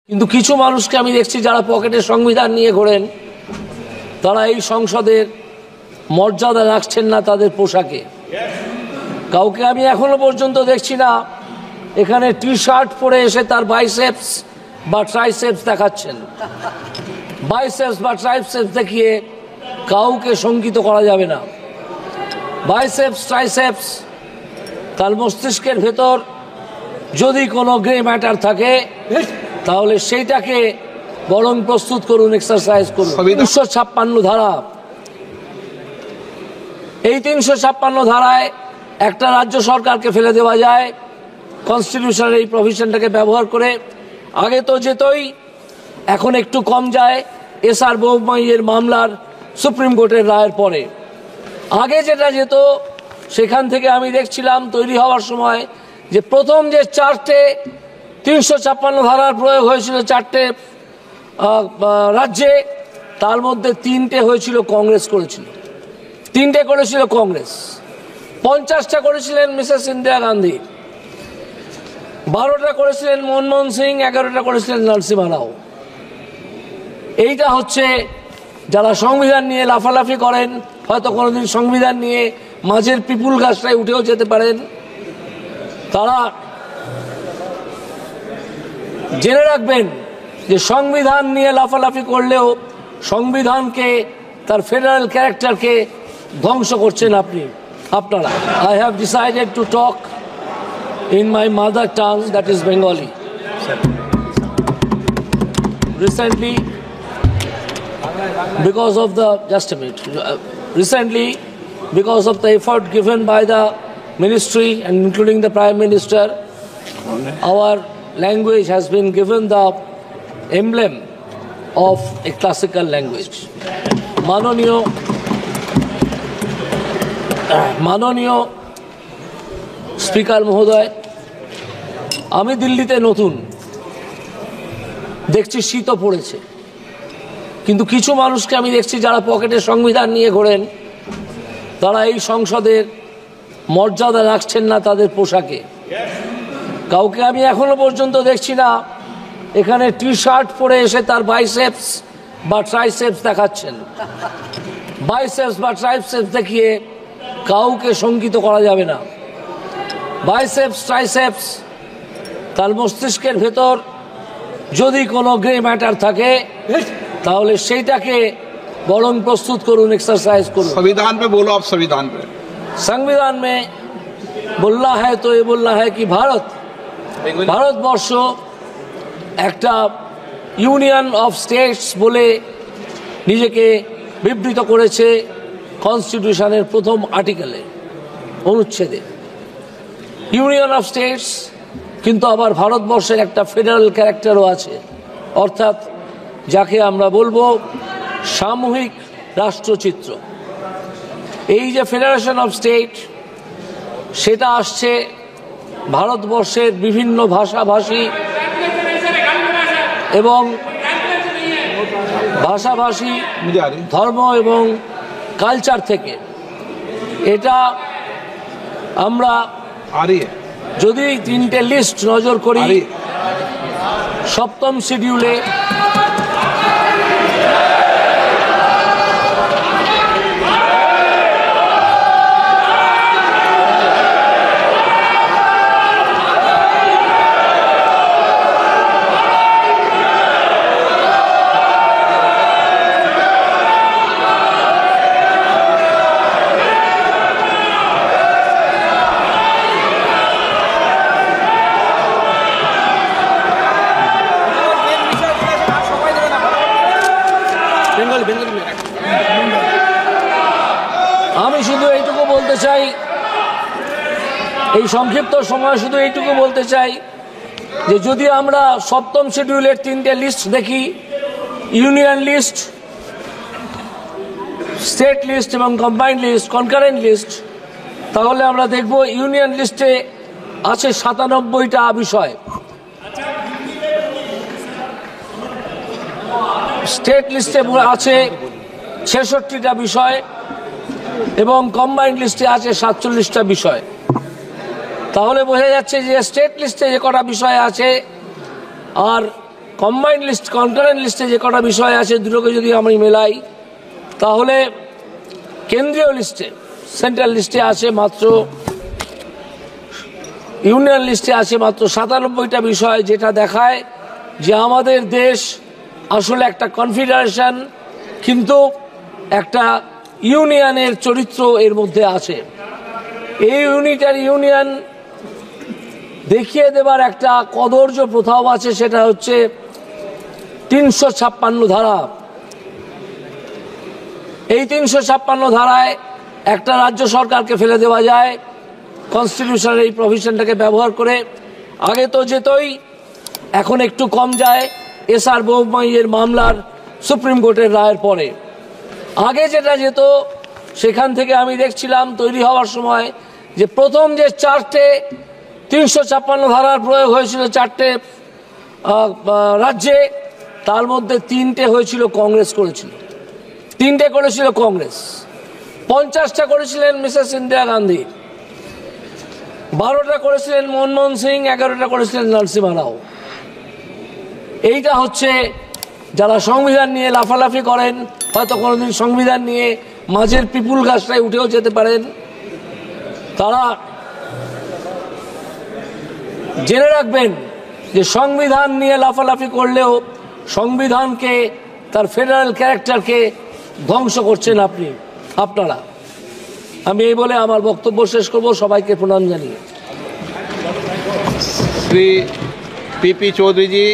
কিন্তু কিছু মানুষকে আমি দেখছি যারা পকেটে সংবিধান নিয়ে ঘোরেন, তারা এই সংসদের মর্যাদা রাখছেন না তাদের পোশাকে। কাউকে আমি এখনো পর্যন্ত দেখছি না এখানে টি শার্ট পরে এসে তার বাইসেপস বা ট্রাইসেপস দেখাচ্ছেন। বাইসেপস বা ট্রাইসেপস দেখিয়ে কাউকে শঙ্কিত করা যাবে না। বাইসেপস ট্রাইসেপস তার মস্তিষ্কের ভেতর যদি কোনো গ্রে ম্যাটার থাকে তাহলে সেইটাকে বরং প্রস্তুত করুন, এক্সারসাইজ করুন। 356 ধারা, এই 356 ধারায় একটা রাজ্য সরকারকে ফেলে দেওয়া যায় কনস্টিটিউশনের এই প্রভিশনটাকে ব্যবহার করে। আগে তো যেতই, এখন একটু কম যায় এসআর বোমাইয়ের মামলার সুপ্রিম কোর্টের রায়ের পরে। আগে যেটা যেত সেখান থেকে আমি দেখছিলাম তৈরি হওয়ার সময় যে প্রথম যে 4টে 356 ধারার প্রয়োগ হয়েছিল 4টে রাজ্যে, তার মধ্যে 3টে হয়েছিল কংগ্রেস করেছিল, 3টে করেছিল কংগ্রেস, 50টা করেছিলেন মিসেস ইন্দিরা গান্ধী, 12টা করেছিলেন মনমোহন সিং, 11টা করেছিলেন নরসিমহা রাও। এইটা হচ্ছে যারা সংবিধান নিয়ে লাফালাফি করেন, হয়তো কোনোদিন সংবিধান নিয়ে মাঝের পিপুল গাছটায় উঠেও যেতে পারেন, তারা জেনে রাখবেন যে সংবিধান নিয়ে লাফালাফি করলেও সংবিধানকে, তার ফেডারেল ক্যারেক্টারকে ধ্বংস করছেন আপনারা। I have decided to talk in my mother tongue, that is Bengali. Recently, because of the effort given by the ministry and including the Prime Minister, our language has been given the emblem of a classical language. মাননীয় speaker মহোদয়, আমি দিল্লিতে নতুন, দেখছি শীতও পড়েছে, কিন্তু কিছু মানুষকে আমি দেখছি যারা পকেটে সংবিধান নিয়ে ঘোরেন, তারা এই সংসদের মর্যাদা রাখছেন না তাদের পোশাকে। কাউকে আমি এখনো পর্যন্ত দেখছি না এখানে টি শার্ট পরে এসে তার বাইসেপস বা ট্রাইসেপস দেখাচ্ছেন। বাইসেপস বা ট্রাইসেপস দেখিয়ে কাউকে শঙ্কিত করা যাবে না। বাইসেপস ট্রাইসেপস তার মস্তিষ্কের ভেতর যদি কোনো গ্রে ম্যাটার থাকে তাহলে সেইটাকে বরং প্রস্তুত করুন, এক্সারসাইজ করুন। संविधान पे बोलो आप, संविधान पे। संविधान में बोलना है तो ये बोलना है कि ভারতবর্ষ একটা ইউনিয়ন অফ স্টেটস বলে নিজেকে বিবৃত করেছে কনস্টিটিউশনের প্রথম আর্টিকেলে, অনুচ্ছেদে ইউনিয়ন অফ স্টেটস, কিন্তু আবার ভারতবর্ষের একটা ফেডারেল ক্যারেক্টারও আছে, অর্থাৎ যাকে আমরা বলবো সামূহিক রাষ্ট্রচিত্র। এই যে ফেডারেশন অফ স্টেট, সেটা আসছে ভারতবর্ষের বিভিন্ন ভাষাভাষী এবং ধর্ম এবং কালচার থেকে। এটা আমরা যদি 3টে লিস্ট নজর করি, 7ম শিডিউলে আমি শুধু এইটুকু বলতে চাই, এই সংক্ষিপ্ত সময় শুধু এইটুকু বলতে চাই যে যদি আমরা 7ম শিডিউলের 3টে লিস্ট দেখি, ইউনিয়ন লিস্ট, স্টেট লিস্ট এবং কম্বাইন্ড লিস্ট, কনকারেন্ট লিস্ট, তাহলে আমরা দেখব ইউনিয়ন লিস্টে আছে 97টা বিষয়, স্টেট লিস্টে আছে 66টা বিষয় এবং কম্বাইন্ড লিস্টে আছে 47টা বিষয়। তাহলে বোঝা যাচ্ছে যে স্টেট লিস্টে যে কটা বিষয় আছে আর কম্বাইন্ড লিস্ট কনকারেন্ট লিস্টে যে কটা বিষয় আছে দুটোকে যদি আমি মেলাই তাহলে কেন্দ্রীয় লিস্টে সেন্ট্রাল লিস্টে আছে মাত্র ইউনিয়ন লিস্টে আছে মাত্র 97টা বিষয়, যেটা দেখায় যে আমাদের দেশ আসলে একটা কনফেডারেশন কিন্তু একটা ইউনিয়নের চরিত্র এর মধ্যে আছে। এই ইউনিয়ন দেখিয়ে দেবার একটা কদর্য প্রথাও আছে, সেটা হচ্ছে 356 ধারা। এই 356 ধারায় একটা রাজ্য সরকারকে ফেলে দেওয়া যায় কনস্টিটিউশনের এই প্রভিশনটাকে ব্যবহার করে। আগে তো যেতই, এখন একটু কম যায় এসআর বোমাইয়ের মামলার সুপ্রিম কোর্টের রায়ের পরে। আগে যেটা যেত সেখান থেকে আমি দেখছিলাম তৈরি হওয়ার সময় যে প্রথম যে 4টে 356 ধারার প্রয়োগ হয়েছিল 4টে রাজ্যে, তার মধ্যে 3টে হয়েছিল কংগ্রেস করেছিল, 3টে করেছিল কংগ্রেস, 50টা করেছিলেন মিসেস ইন্দিরা গান্ধী, 12টা করেছিলেন মনমোহন সিং, 11টা করেছিলেন নরসিমহা রাও। এইটা হচ্ছে যারা সংবিধান নিয়ে লাফালাফি করেন, হয়তো কোনোদিন সংবিধান নিয়ে মাঝের পিপুল গাছটায় উঠেও যেতে পারেন, তারা জেনে রাখবেন যে সংবিধান নিয়ে লাফালাফি করলেও সংবিধানকে, তার ফেডারেল ক্যারেক্টারকে ধ্বংস করছেন আপনারা। আমি এই বলে আমার বক্তব্য শেষ করব। সবাইকে প্রণাম জানিয়ে। श्री पीपी चौधरी जी